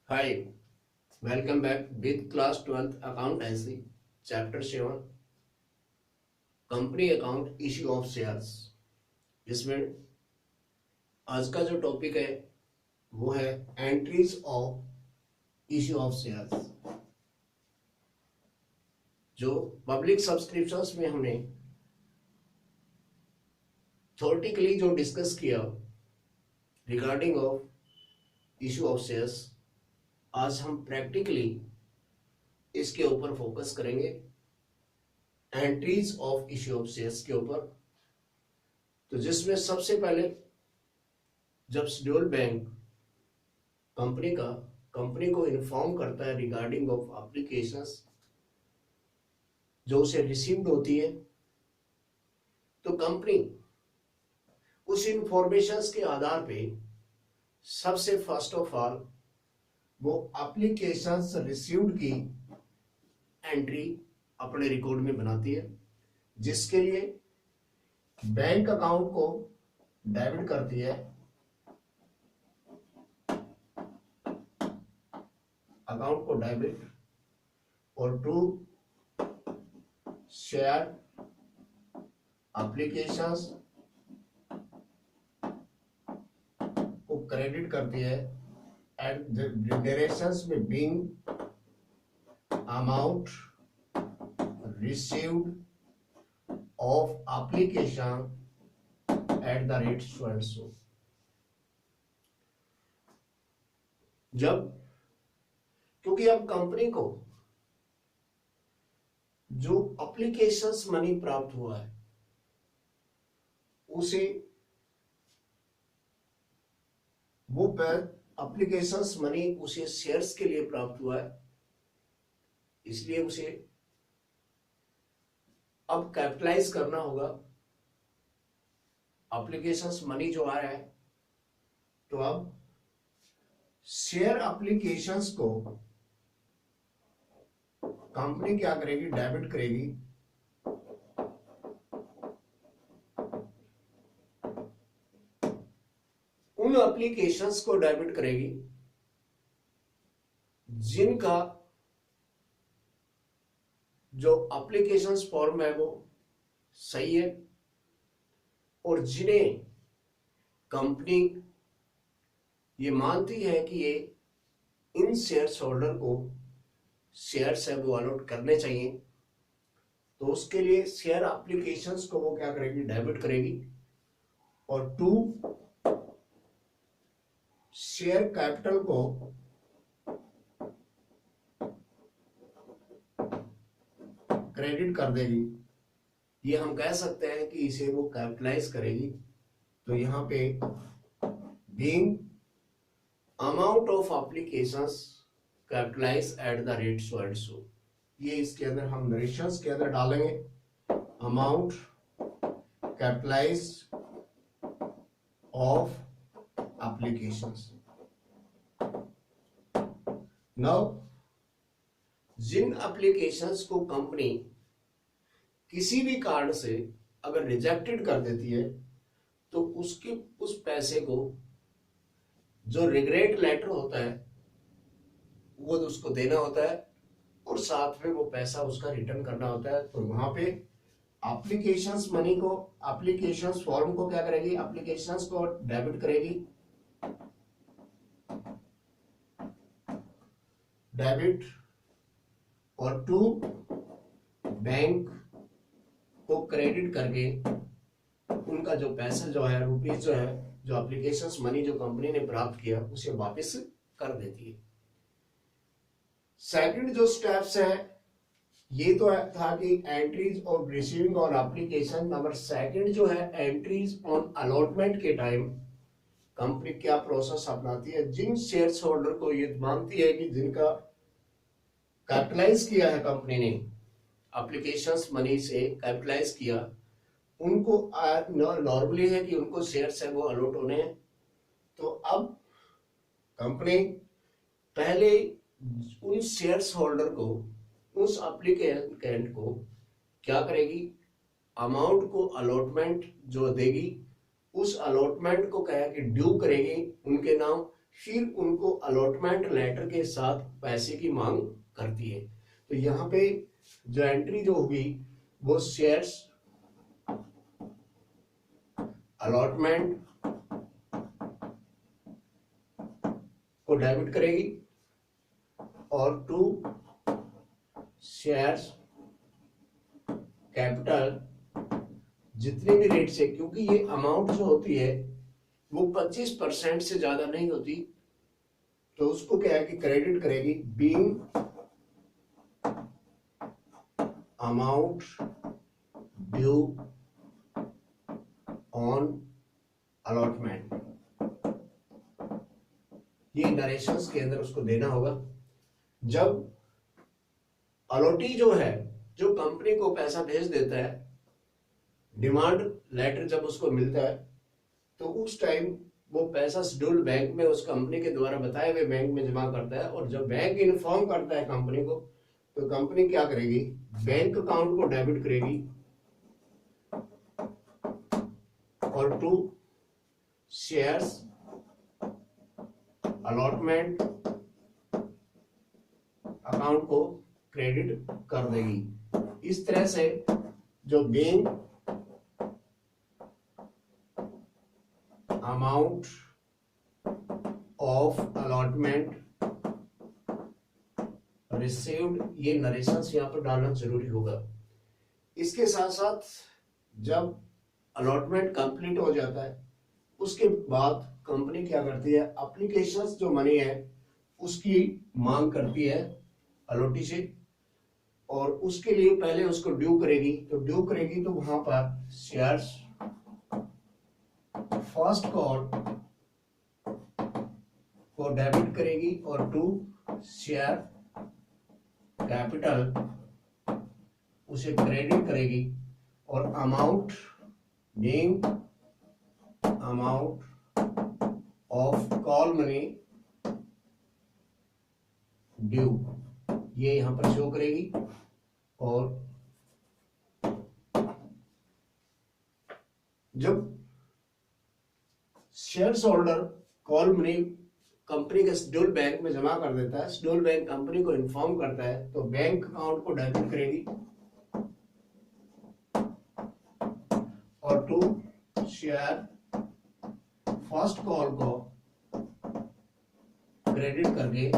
Hi, welcome back with class 12th accountancy chapter 7 company account issue of shares. इसमें आज का जो topic है वो है entries of issue of shares. जो पब्लिक सब्सक्रिप्शंस में हमने थ्योरेटिकली जो डिस्कस किया regarding of issue of shares, आज हम प्रैक्टिकली इसके ऊपर फोकस करेंगे, entries of issue of shares के ऊपर। तो जिसमें सबसे पहले जब शेड्यूल बैंक कंपनी को इन्फॉर्म करता है रिगार्डिंग ऑफ एप्लीकेशंस जो उसे रिसीव्ड होती है, तो कंपनी उस इंफॉर्मेशंस के आधार पे सबसे फर्स्ट ऑफ ऑल वो एप्लीकेशंस रिसीव्ड की एंट्री अपने रिकॉर्ड में बनाती है, जिसके लिए बैंक अकाउंट को डेबिट करती है, अकाउंट को डेबिट, और टू शेयर एप्लीकेशंस को क्रेडिट करती है एट द डायरेक्शंस में being amount received of application at the rate so and so। जब क्योंकि अब कंपनी को जो एप्लीकेशंस मनी प्राप्त हुआ है उसे वो एप्लीकेशंस मनी उसे शेयर्स के लिए प्राप्त हुआ है, इसलिए उसे अब कैपिटलाइज करना होगा एप्लीकेशंस मनी जो आ रहा है। तो अब शेयर एप्लीकेशंस को कंपनी क्या करेगी, डेबिट करेगी, उन एप्लीकेशंस को डेबिट करेगी जिनका जो एप्लीकेशंस फॉर्म है वो सही है और जिन्हें कंपनी ये मानती है कि ये इन शेयर्स होल्डर को शेयर्स है वो अलॉट करने चाहिए, तो उसके लिए शेयर एप्लीकेशंस को वो क्या करेगी, डेबिट करेगी। और टू शेयर कैपिटल को क्रेडिट कर देगी। ये हम कह सकते हैं कि इसे वो कैपिटलाइज करेगी। तो यहाँ पे being amount of applications capitalize at the rate so and so, ये इसके अंदर हम नरेशंस के अंदर डालेंगे, amount capitalize of applications. Now जिन एप्लीकेशंस को कंपनी किसी भी कारण से अगर रिजेक्टेड कर देती है तो उसके उस पैसे को जो रिग्रेट लेटर होता है वो उसको देना होता है और साथ में वो पैसा उसका रिटर्न करना होता है। तो वहां पे एप्लीकेशंस मनी को, एप्लीकेशंस फॉर्म को क्या करेगी, एप्लीकेशंस को डेबिट करेगी, डेबिट, और टू बैंक को क्रेडिट करके उनका जो पैसा जो है, रुपीज जो है, जो एप्लीकेशंस मनी जो कंपनी ने प्राप्त किया उसे वापस कर देती है। सेकंड जो स्टेप्स है ये तो था कि एंट्रीज ऑफ रिसीविंग और एप्लीकेशन। नंबर सेकंड जो है एंट्रीज ऑन अलॉटमेंट के टाइम कंपनी क्या प्रोसेस अपनाती है, जिन शेयर्स होल्डर को ये मानती है कि जिनका कैपिटलाइज किया है कंपनी ने, एप्लीकेशंस मनी से कैपिटलाइज किया, उनको नॉर्मली है कि उनको शेयर्स है वो अलॉट होने हैं। तो अब कंपनी पहले उन शेयर्स होल्डर को, उस एप्लीकेंट को क्या करेगी, अमाउंट को अलॉटमेंट जो देगी उस अलॉटमेंट को कहे कि ड्यू करेगी उनके नाम फिर उनको अलॉटमेंट लेटर के साथ पैसे की मांग करती है। तो यहाँ पे जो एंट्री जो होगी वो शेयर्स अलॉटमेंट को डेबिट करेगी और टू शेयर्स कैपिटल जितने भी रेट से, क्योंकि ये अमाउंट जो होती है वो 25% से ज्यादा नहीं होती, तो उसको क्या है कि क्रेडिट करेगी being amount due on allotment. ये नरेशंस के अंदर उसको देना होगा। जब अलॉटी जो है, जो कंपनी को पैसा भेज देता है, डिमांड लेटर जब उसको मिलता है, तो उस टाइम वो पैसा शेड्यूल्ड बैंक में उस कंपनी के द्वारा बताए हुए बैंक में जमा करता है। और जब बैंक इन्फॉर्म करता है कंपनी को, तो कंपनी क्या करेगी, बैंक अकाउंट को डेबिट करेगी और टू शेयर्स अलॉटमेंट अकाउंट को क्रेडिट कर देगी। इस तरह से जो being amount of allotment received, ये नरेशंस यहां पर डालना जरूरी होगा। इसके साथ साथ जब अलॉटमेंट कंप्लीट हो जाता है, उसके बाद कंपनी क्या करती है, एप्लीकेशंस जो मनी है उसकी मांग करती है अलॉटी से, और उसके लिए पहले उसको ड्यू करेगी। तो ड्यू करेगी तो वहां पर शेयर्स फर्स्ट कॉल को डेबिट करेगी और टू शेयर कैपिटल उसे क्रेडिट करेगी, और amount being amount of call money due, ये यहां पर शो करेगी। और जब shares holder call money company के शेड्यूल बैंक में जमा कर देता है, शेड्यूल बैंक कंपनी को इन्फॉर्म करता है, तो बैंक अकाउंट को डेबिट करेगी और टू शेयर फर्स्ट कॉल को क्रेडिट करके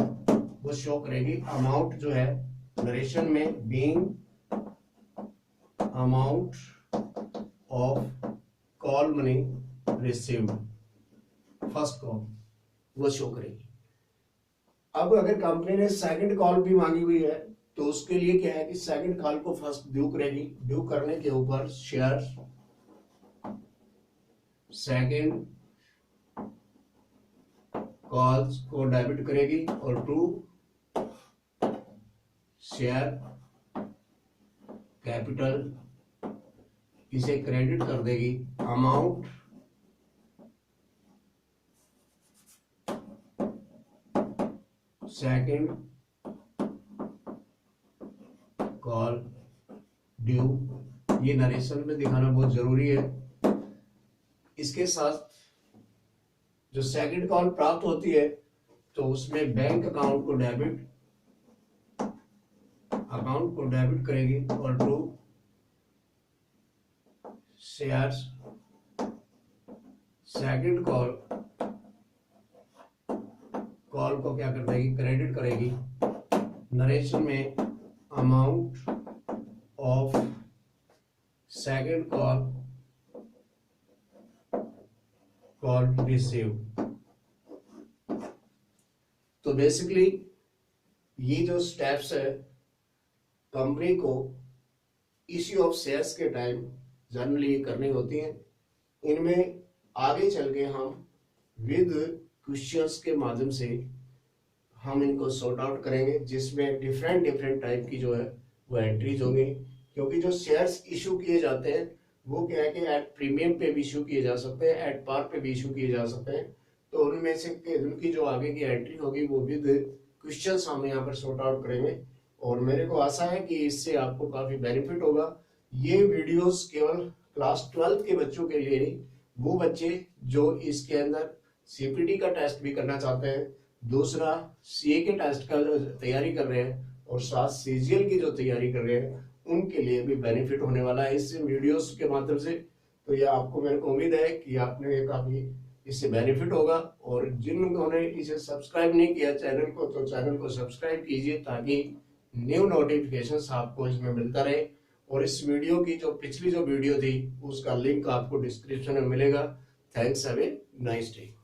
वो शो करेगी अमाउंट जो है नरेशन में being amount of call money received first call, वो शो करेगी। अब अगर कंपनी ने सेकंड कॉल भी मांगी हुई है, तो उसके लिए क्या है कि सेकंड कॉल को फर्स्ट ड्यू करेगी। ड्यू करने के ऊपर शेयर सेकंड कॉल्स को डेबिट करेगी और टू शेयर कैपिटल इसे क्रेडिट कर देगी अमाउंट सेकंड कॉल ड्यू। ये नरेशन में दिखाना बहुत जरूरी है। इसके साथ जो सेकंड कॉल प्राप्त होती है, तो उसमें बैंक अकाउंट को डेबिट करेगी और टू शेयर्स सेकंड कॉल को क्या कर देगी, क्रेडिट करेगी। नरेशन में amount of second call receive. तो बेसिकली ये जो स्टेप्स है कंपनी को इश्यू ऑफ शेयर्स के टाइम जनरली करनी होती हैं। इनमें आगे चल के हम विद क्वेश्चंस के माध्यम से हम इनको सॉर्ट आउट करेंगे, जिसमें डिफरेंट टाइप की जो है वो एंट्रीज होंगी। क्योंकि जो शेयर्स इशू किए जाते हैं वो क्या है कि एट प्रीमियम पे भी इशू किए जा सकते हैं, एट पार पे भी इशू किए जा सकते हैं। तो उनमें से उनकी जो आगे की एंट्री होगी वो विद क्वेश्चंस हम यहाँ पर सॉर्ट आउट करेंगे। और मेरे को आशा है कि इससे आपको काफी बेनिफिट होगा। ये वीडियोस केवल क्लास 12 के बच्चों के लिए नहीं, वो बच्चे जो इसके अंदर सीपीटी का टेस्ट भी करना चाहते हैं, दूसरा सीए के टेस्ट का तैयारी कर रहे हैं और साथ सीजीएल की जो तैयारी कर रहे हैं, उनके लिए भी बेनिफिट होने वाला है इस वीडियोस के माध्यम से। तो ये आपको, मेरे को उम्मीद है कि आपने ये काफी इससे बेनिफिट होगा। और जिन्होंने इसे सब्सक्राइब नहीं किया चैनल को, तो चैनल को सब्सक्राइब कीजिए ताकि न्यू नोटिफिकेशंस आपको इसमें मिलता रहे। और इस वीडियो की जो पिछली जो वीडियो थी उसका लिंक आपको डिस्क्रिप्शन में मिलेगा। Thanks, have a nice day.